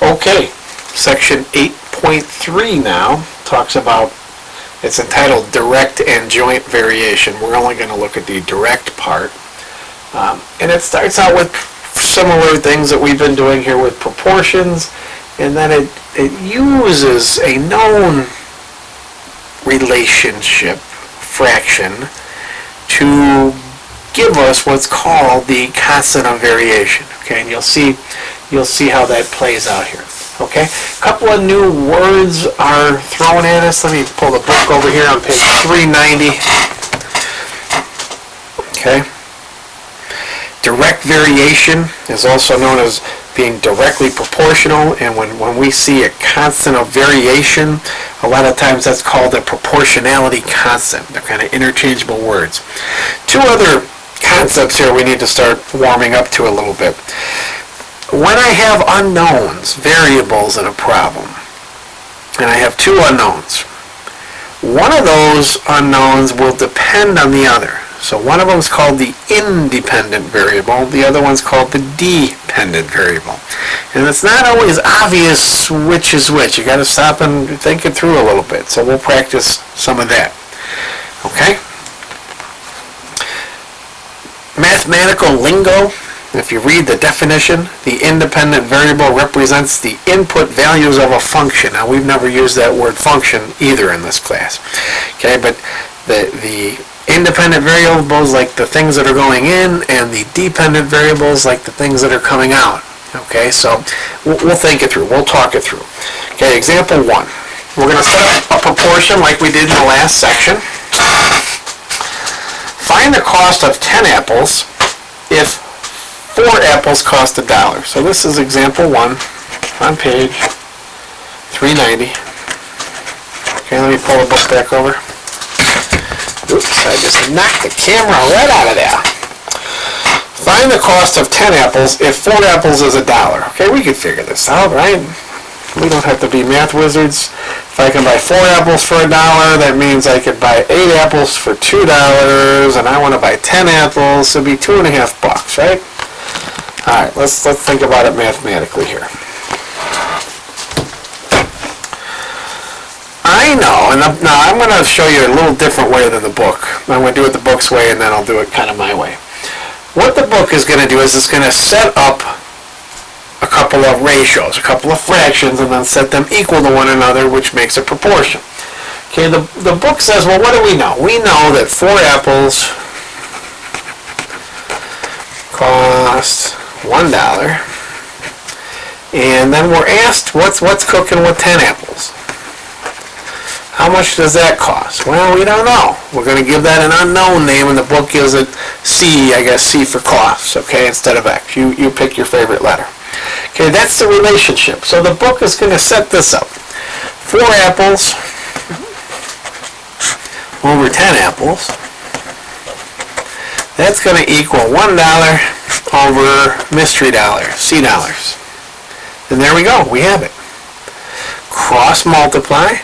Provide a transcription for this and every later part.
Okay, section 8.3 now talks about, it's entitled direct and joint variation. We're only going to look at the direct part. And it starts out with similar things that we've been doing here with proportions, and then it uses a known relationship, fraction, to give us what's called the constant of variation. Okay, and you'll see how that plays out here. Okay, a couple of new words are thrown at us. Let me pull the book over here on page 390. Okay, direct variation is also known as being directly proportional, and when we see a constant of variation, a lot of times that's called a proportionality constant. They're kind of interchangeable words. Two other concepts here we need to start warming up to a little bit. When I have unknowns, variables in a problem, and I have two unknowns, one of those unknowns will depend on the other. So one of them is called the independent variable, the other one's called the dependent variable. And it's not always obvious which is which. You got to stop and think it through a little bit. So we'll practice some of that. Okay? Mathematical lingo. If you read the definition, the independent variable represents the input values of a function. Now, we've never used that word function either in this class. Okay, but the independent variables like the things that are going in, and the dependent variables like the things that are coming out. Okay, so we'll think it through. We'll talk it through. Okay, example 1. We're going to set up a proportion like we did in the last section. Find the cost of 10 apples if 4 apples cost $1. So this is example 1 on page 390. Okay, let me pull the book back over. Oops, I just knocked the camera right out of there. Find the cost of 10 apples if 4 apples is $1. Okay, we could figure this out, right? We don't have to be math wizards. If I can buy 4 apples for $1, that means I could buy 8 apples for $2, and I want to buy 10 apples, so it'd be $2.50, right? All right, let's think about it mathematically here. I know, and now I'm going to show you a little different way than the book. I'm going to do it the book's way, and then I'll do it kind of my way. What the book is going to do is it's going to set up a couple of ratios, a couple of fractions, and then set them equal to one another, which makes a proportion. Okay, the book says, well, what do we know? We know that 4 apples cost $1, and then we're asked what's cooking with 10 apples. How much does that cost? Well, we don't know. We're going to give that an unknown name, and the book gives it C, I guess C for cost, okay, instead of X. You pick your favorite letter. Okay, that's the relationship. So the book is going to set this up. 4 apples over 10 apples. That's going to equal $1 over mystery dollar, C dollars. And there we go. We have it. Cross multiply.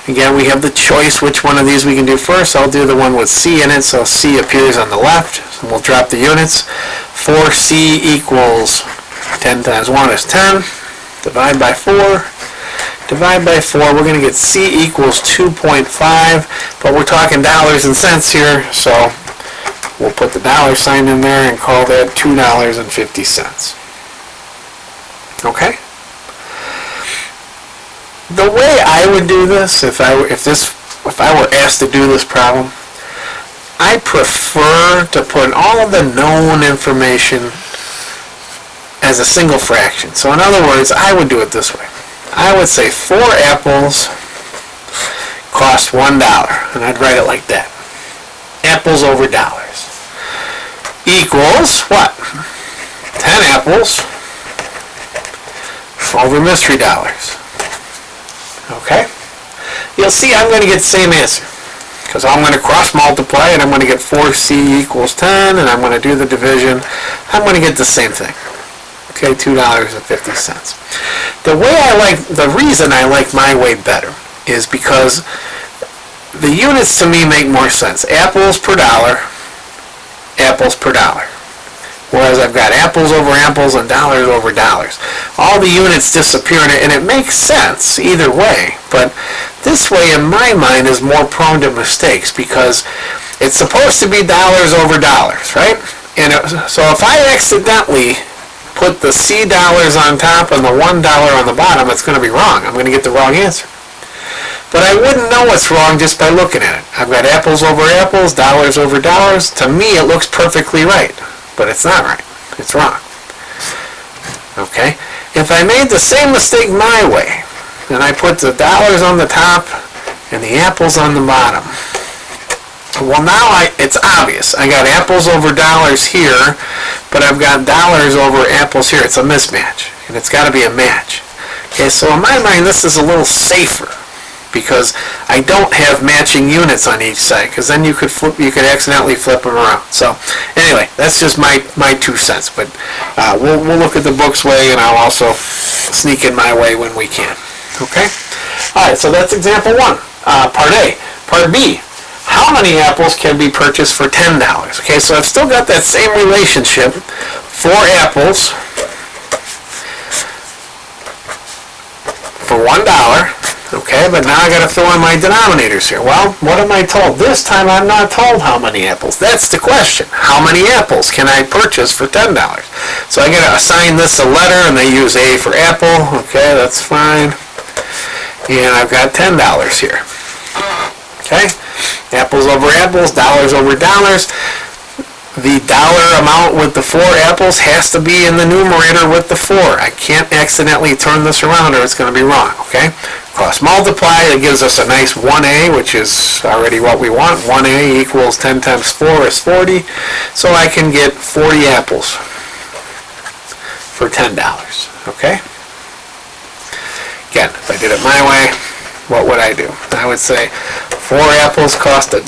Again, we have the choice which one of these we can do first. I'll do the one with C in it, so C appears on the left. So we'll drop the units. 4C equals 10 times 1 is 10. Divide by 4. Divide by 4. We're going to get C equals 2.5, but we're talking dollars and cents here, so we'll put the dollar sign in there and call that $2.50. Okay? The way I would do this, if I were asked to do this problem, I prefer to put all of the known information as a single fraction. So in other words, I would do it this way. I would say 4 apples cost $1, and I'd write it like that. Apples over dollars equals what? 10 apples over mystery dollars. Okay? You'll see I'm going to get the same answer, because I'm going to cross multiply, and I'm going to get 4C equals 10, and I'm going to do the division. I'm going to get the same thing. Okay, $2.50. The reason I like my way better is because the units to me make more sense. Apples per dollar, apples per dollar. whereas I've got apples over apples and dollars over dollars. All the units disappear, and it makes sense either way, but this way in my mind is more prone to mistakes because it's supposed to be dollars over dollars, right? And so if I accidentally put the C dollars on top and the $1 on the bottom, it's going to be wrong. I'm going to get the wrong answer. But I wouldn't know what's wrong just by looking at it. I've got apples over apples, dollars over dollars. To me, it looks perfectly right, but it's not right. It's wrong. Okay? If I made the same mistake my way, and I put the dollars on the top and the apples on the bottom, well, now it's obvious. I got apples over dollars here, but I've got dollars over apples here. It's a mismatch, and it's got to be a match. Okay, so in my mind, this is a little safer because I don't have matching units on each side, because then you could accidentally flip them around. So anyway, that's just my 2 cents. But we'll look at the book's way, and I'll also sneak in my way when we can. Okay. All right. So that's example 1. Part A. Part B. How many apples can be purchased for $10? Okay, so I've still got that same relationship. 4 apples for $1. Okay, but now I got to throw in my denominators here. Well, what am I told? This time I'm not told how many apples. That's the question. How many apples can I purchase for $10? So I got to assign this a letter, and they use A for apple. Okay, that's fine. And I've got $10 here. Okay, apples over apples, dollars over dollars. The dollar amount with the 4 apples has to be in the numerator with the 4. I can't accidentally turn this around or it's going to be wrong, okay? Cross multiply, it gives us a nice 1A, which is already what we want. 1A equals 10 times 4 is 40. So I can get 40 apples for $10, okay? Again, if I did it my way, what would I do? I would say 4 apples cost $1.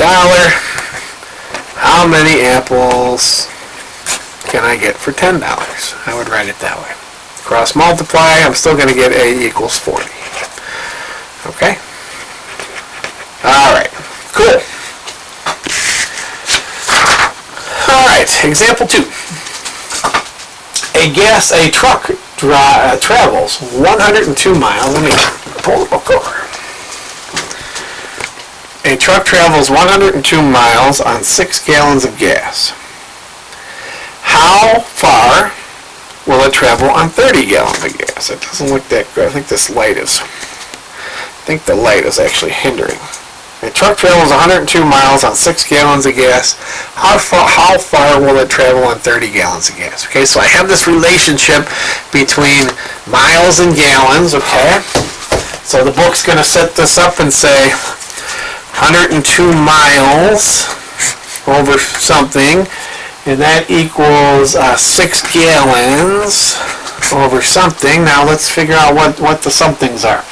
How many apples can I get for $10? I would write it that way. Cross multiply, I'm still going to get A equals 40. Okay? Alright, cool. Alright, example 2. A truck travels 102 miles. Let me pull the book over. A truck travels 102 miles on 6 gallons of gas. How far will it travel on 30 gallons of gas? It doesn't look that good. I think the light is actually hindering. A truck travels 102 miles on 6 gallons of gas. How far will it travel on 30 gallons of gas? Okay, so I have this relationship between miles and gallons, okay? So the book's going to set this up and say 102 miles over something, and that equals 6 gallons over something. Now let's figure out what the somethings are.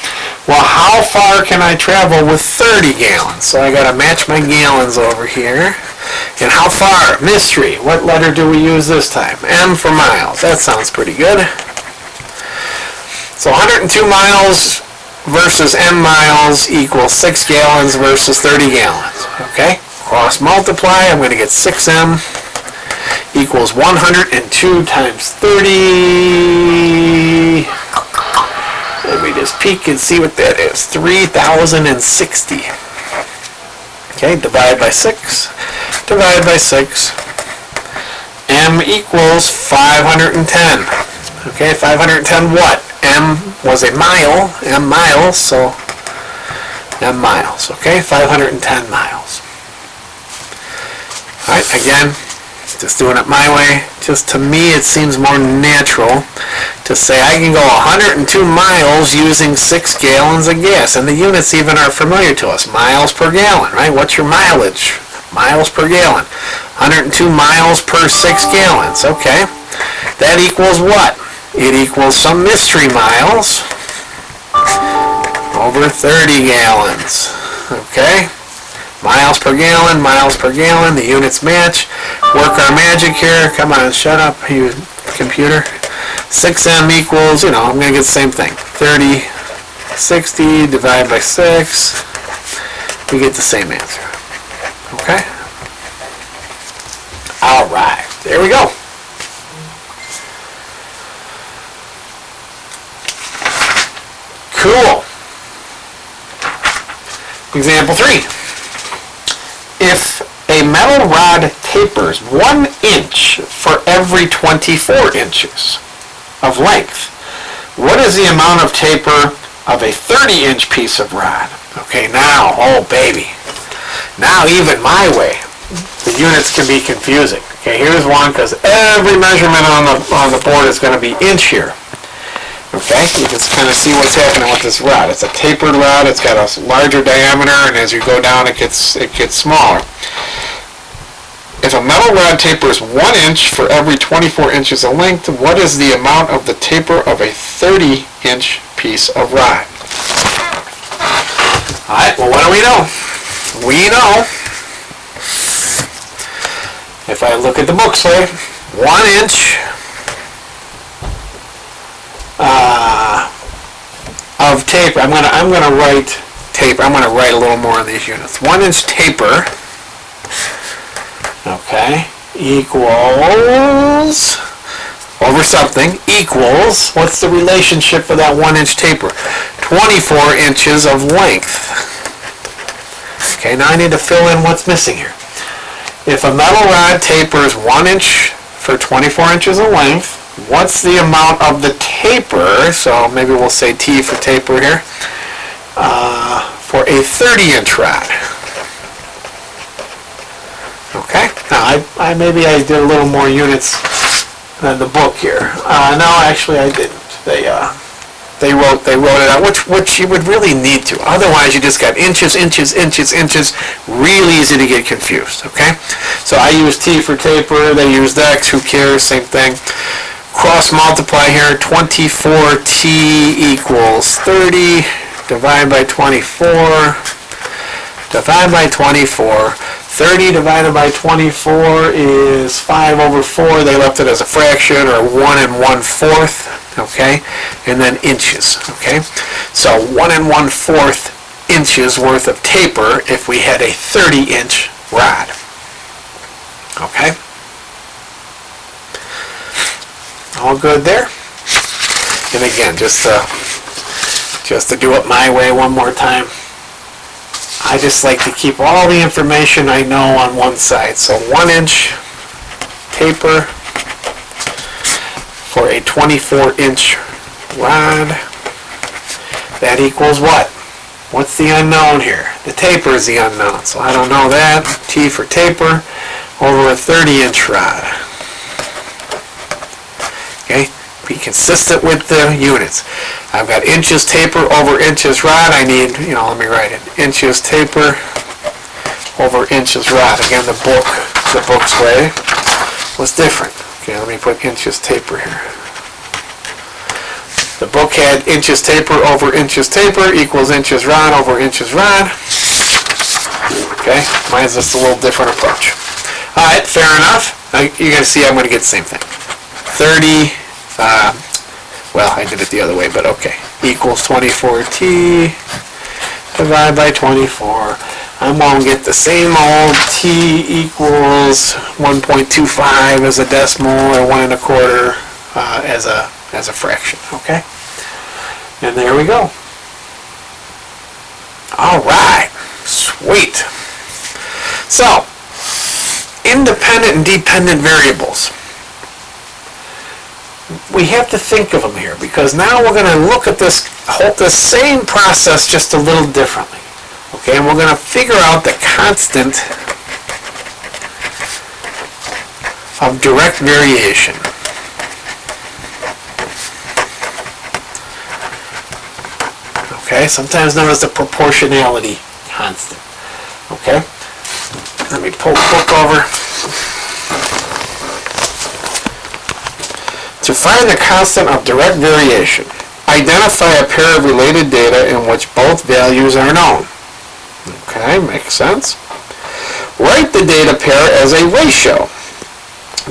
Well, how far can I travel with 30 gallons? So I got to match my gallons over here. And how far? Mystery. What letter do we use this time? M for miles. That sounds pretty good. So 102 miles versus M miles equals 6 gallons versus 30 gallons. Okay? Cross multiply. I'm going to get 6M equals 102 times 30. Let me just peek and see what that is. 3,060. Okay, divide by 6. Divide by 6. M equals 510. Okay, 510 what? M was a mile. M miles, so M miles. Okay, 510 miles. Alright, again, just doing it my way. Just to me, it seems more natural to say I can go 102 miles using 6 gallons of gas. And the units even are familiar to us. Miles per gallon, right? What's your mileage? Miles per gallon. 102 miles per 6 gallons. Okay. That equals what? It equals some mystery miles over 30 gallons. Okay. Miles per gallon, the units match. Work our magic here. Come on, shut up, you computer. 6M equals, I'm going to get the same thing. 30, 60, divide by 6. We get the same answer. Okay? Alright, there we go. Cool. Example 3. If a metal rod tapers 1 inch for every 24 inches of length, what is the amount of taper of a 30-inch piece of rod? Okay, now, oh baby. Now even my way, the units can be confusing. Okay, here's one because every measurement on the board is going to be inch here. Okay, you can kind of see what's happening with this rod. It's a tapered rod. It's got a larger diameter, and as you go down, it gets smaller. If a metal rod tapers 1 inch for every 24 inches of length, what is the amount of the taper of a 30-inch piece of rod? All right. Well, what do we know? We know. If I look at the book, say 1 inch of taper. I'm gonna write taper. I'm gonna write a little more on these units. 1 inch taper. Okay, equals over something equals. What's the relationship for that 1 inch taper? 24 inches of length. Okay, now I need to fill in what's missing here. If a metal rod tapers 1 inch for 24 inches of length, what's the amount of the taper, so maybe we'll say T for taper here, for a 30-inch rod? Okay, now maybe I did a little more units than the book here. No, actually I didn't. They wrote it out, which you would really need to. Otherwise, you just got inches, inches, inches, inches. Really easy to get confused. Okay, so I use T for taper. They used X. Who cares? Same thing. Cross multiply here. 24T equals 30. Divide by 24. Divide by 24. 30 divided by 24 is 5 over 4. They left it as a fraction, or 1 1/4. Okay, and then inches. Okay, so 1 1/4 inches worth of taper if we had a 30-inch rod. Okay, all good there. And again, just to do it my way one more time, I just like to keep all the information I know on one side. So 1 inch taper for a 24-inch rod, that equals what? What's the unknown here? The taper is the unknown, so I don't know that. T for taper over a 30-inch rod. Okay, be consistent with the units. I've got inches taper over inches rod. I need, let me write it. Inches taper over inches rod. Again, the book's way was different. Okay, let me put inches taper here. The book had inches taper over inches taper equals inches rod over inches rod. Okay, mine's just a little different approach. All right, fair enough. Now you're going to see I'm going to get the same thing. 30, well, I did it the other way, but okay. Equals 24T divided by 24. I'm going to get the same old T equals 1.25 as a decimal, or 1 1/4 as a fraction. Okay, and there we go. All right, sweet. So, independent and dependent variables. We have to think of them here because now we're going to look at this same process just a little differently. Okay, and we're going to figure out the constant of direct variation. Okay, sometimes known as the proportionality constant. Okay, let me pull the book over. To find the constant of direct variation, identify a pair of related data in which both values are known. Okay, makes sense. Write the data pair as a ratio.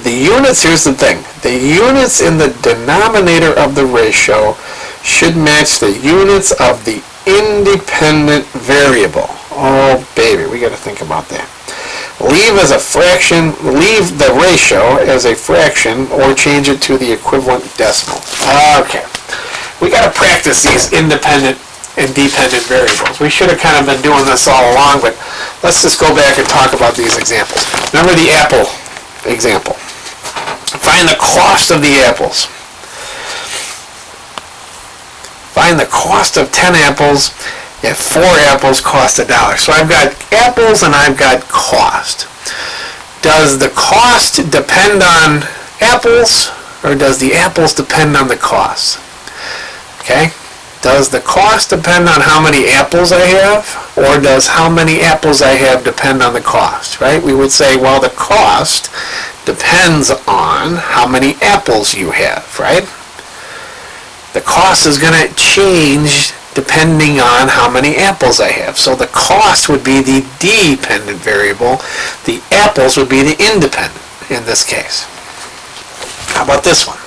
The units, here's the thing, the units in the denominator of the ratio should match the units of the independent variable. Oh baby, we got to think about that. Leave the ratio as a fraction or change it to the equivalent decimal. Okay. we got to practice these independent and dependent variables. We should have kind of been doing this all along, but let's just go back and talk about these examples. Remember the apple example. Find the cost of the apples. Find the cost of 10 apples if 4 apples cost $1. So I've got apples and I've got cost. Does the cost depend on apples, or does the apples depend on the cost? Okay? Does the cost depend on how many apples I have, or does how many apples I have depend on the cost, right? We would say, well, the cost depends on how many apples you have, right? The cost is going to change depending on how many apples I have. So the cost would be the dependent variable. The apples would be the independent in this case. How about this one?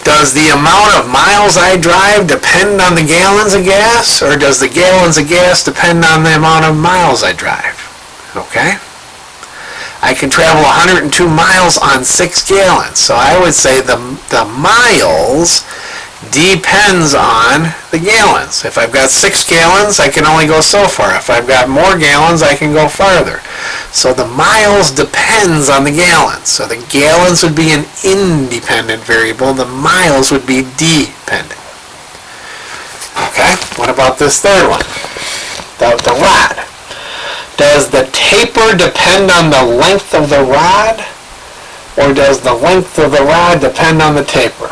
Does the amount of miles I drive depend on the gallons of gas, or does the gallons of gas depend on the amount of miles I drive? Okay? I can travel 102 miles on 6 gallons. So I would say the miles depends on the gallons. If I've got 6 gallons, I can only go so far. If I've got more gallons, I can go farther. So the miles depends on the gallons. So the gallons would be an independent variable. The miles would be dependent. Okay, what about this third one? The rod. Does the taper depend on the length of the rod, or does the length of the rod depend on the taper?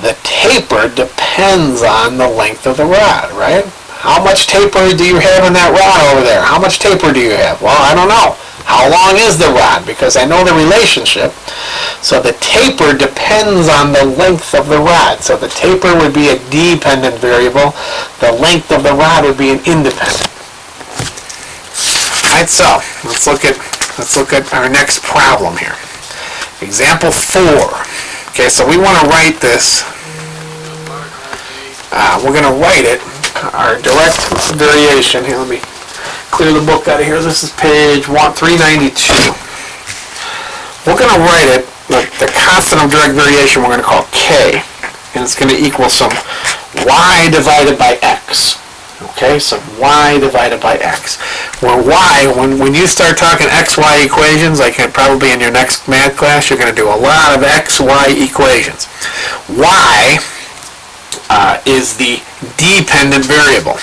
The taper depends on the length of the rod, right? How much taper do you have in that rod over there? How much taper do you have? Well, I don't know. How long is the rod? Because I know the relationship. So the taper depends on the length of the rod. So the taper would be a dependent variable. The length of the rod would be an independent. Alright, so let's look at our next problem here. Example 4. Okay, so we want to write this. We're going to write it, our direct variation. Here, let me clear the book out of here. This is page 392. We're going to write it, the constant of direct variation we're going to call k, and it's going to equal some y divided by x. Okay, so y divided by x. Where y, when you start talking xy equations, like probably in your next math class, you're going to do a lot of xy equations. Y is the dependent variable.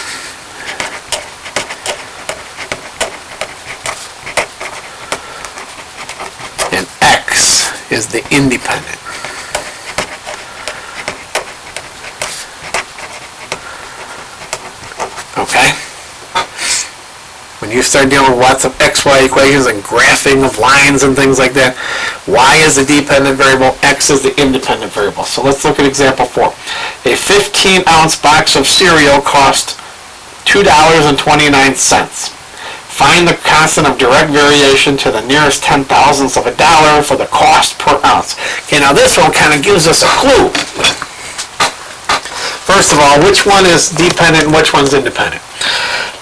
And x is the independent. Okay? When you start dealing with lots of xy equations and graphing of lines and things like that, y is the dependent variable, x is the independent variable. So let's look at example 4. A 15-ounce box of cereal cost $2.29. Find the constant of direct variation to the nearest 10,000ths of a dollar for the cost per ounce. Okay, now this one kind of gives us a clue. First of all, which one is dependent and which one's independent?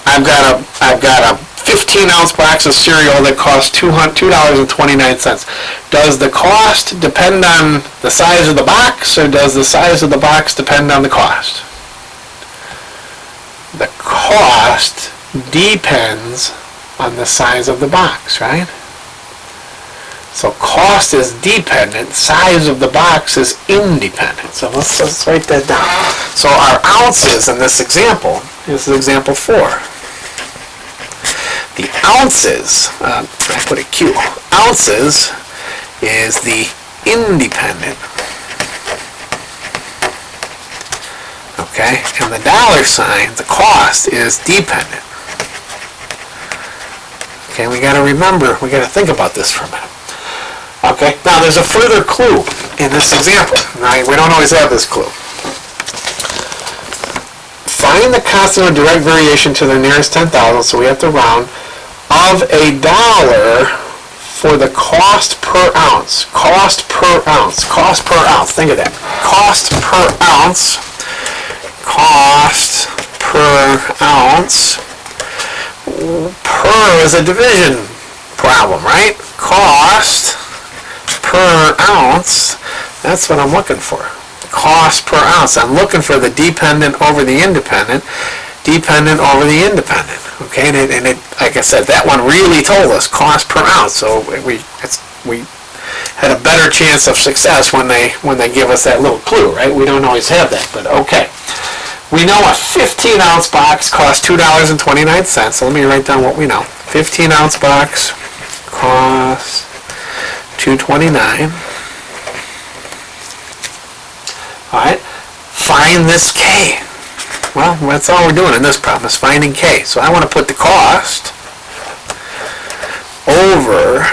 I've got a 15-ounce box of cereal that costs $2.29. Does the cost depend on the size of the box, or does the size of the box depend on the cost? The cost depends on the size of the box, right? So cost is dependent, size of the box is independent. So let's write that down. So our ounces in this is example 4. The ounces, I put a Q, ounces is the independent. Okay, and the $, the cost, is dependent. Okay, we got to think about this for a minute. Okay, now there's a further clue in this example. Now, we don't always have this clue. Find the constant of direct variation to the nearest 10,000, so we have to round, of $1 for the cost per ounce. Cost per ounce. Cost per ounce. Think of that. Cost per ounce. Cost per ounce. Per is a division problem, right? Cost per ounce. That's what I'm looking for. Cost per ounce. I'm looking for the dependent over the independent, dependent over the independent. Okay, and it, like I said, that one really told us cost per ounce. So we had a better chance of success when they give us that little clue, right? We don't always have that, but okay. We know a 15-ounce box costs $2.29. So let me write down what we know. 15-ounce box costs $2.29. All right. Find this K. Well, that's all we're doing in this problem is finding K. So I want to put the cost over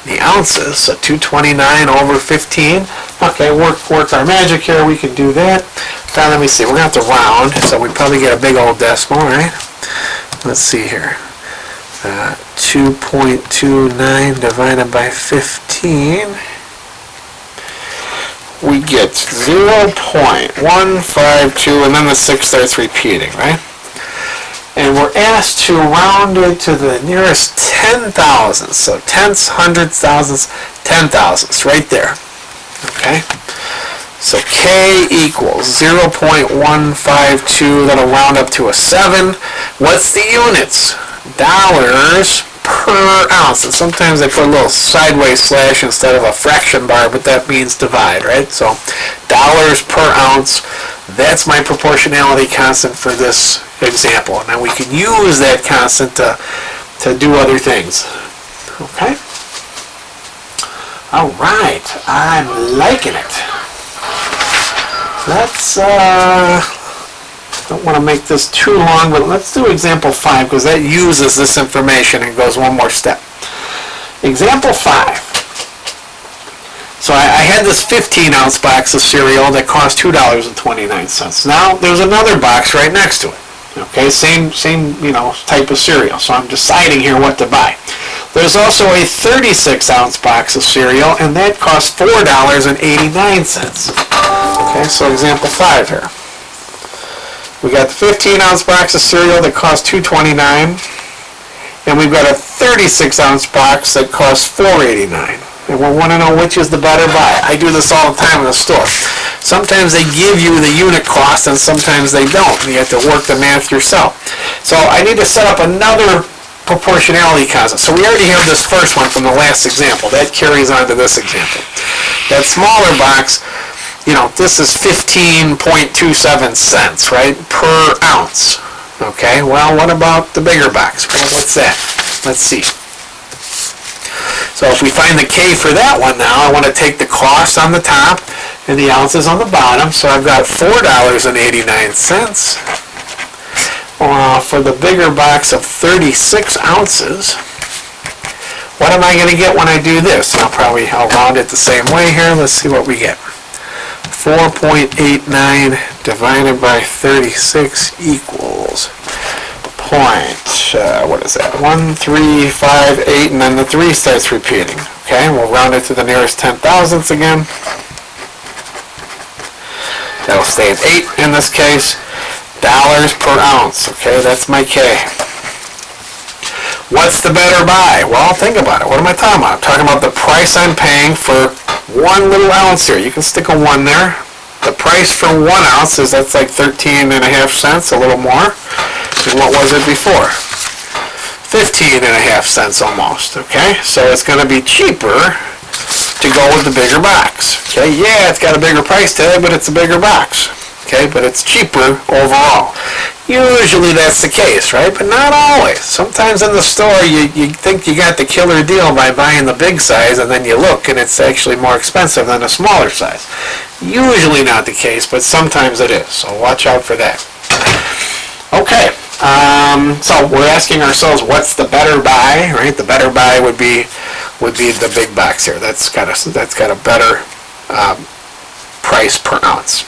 the ounces. So 229 over 15. Okay, work our magic here. We can do that. Now let me see. We're going to have to round, so we probably get a big old decimal, right? Let's see here. 2.29 divided by 15. We get 0.152, and then the 6 starts repeating, right? And we're asked to round it to the nearest 10 thousandths. So tenths, hundredths, thousandths, 10 thousandths, right there. Okay? So K equals 0.152. That'll round up to a 7. What's the units? Dollars per ounce. And sometimes they put a little sideways slash instead of a fraction bar, but that means divide, right? So dollars per ounce. That's my proportionality constant for this example. And then we can use that constant to do other things. Okay? All right. I'm liking it. Let's, don't want to make this too long, but let's do example 5 because that uses this information and goes one more step. Example 5. So I had this 15-ounce box of cereal that cost $2.29. Now there's another box right next to it. Okay, same type of cereal. So I'm deciding here what to buy. There's also a 36-ounce box of cereal, and that costs $4.89. Okay, so example 5 here. We got the 15-ounce box of cereal that costs $2.29, and we've got a 36-ounce box that costs $4.89. And we want to know which is the better buy. I do this all the time in the store. Sometimes they give you the unit cost, and sometimes they don't. You have to work the math yourself. So I need to set up another proportionality constant. So we already have this first one from the last example. That carries on to this example. That smaller box, this is 15.27 cents, right, per ounce. Okay, well, what about the bigger box? Well, what's that? Let's see. So if we find the K for that one now, I want to take the cost on the top and the ounces on the bottom. So I've got $4.89 for the bigger box of 36 ounces. What am I going to get when I do this? I'll round it the same way here. Let's see what we get. 4.89 divided by 36 equals what is that? 1,358, and then the 3 starts repeating. Okay, we'll round it to the nearest 10 thousandths again. That'll stay at 8 in this case. Dollars per ounce. Okay, that's my K. What's the better buy? Well, think about it. What am I talking about? I'm talking about the price I'm paying for one little ounce here. You can stick a 1 there. The price for 1 ounce that's like 13.5 cents, a little more. And what was it before? 15.5 cents almost. Okay, so it's going to be cheaper to go with the bigger box. Okay, yeah, it's got a bigger price tag, but it's a bigger box. Okay, but it's cheaper overall. Usually that's the case, right? But not always. Sometimes in the store you think you got the killer deal by buying the big size, and then you look and it's actually more expensive than a smaller size. Usually not the case, but sometimes it is. So watch out for that. Okay, so we're asking ourselves, what's the better buy, right? The better buy would be the big box here. That's got a better price per ounce.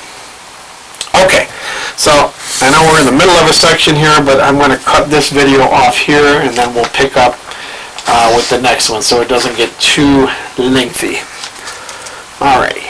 Okay, so I know we're in the middle of a section here, but I'm going to cut this video off here, and then we'll pick up with the next one so it doesn't get too lengthy. Alrighty.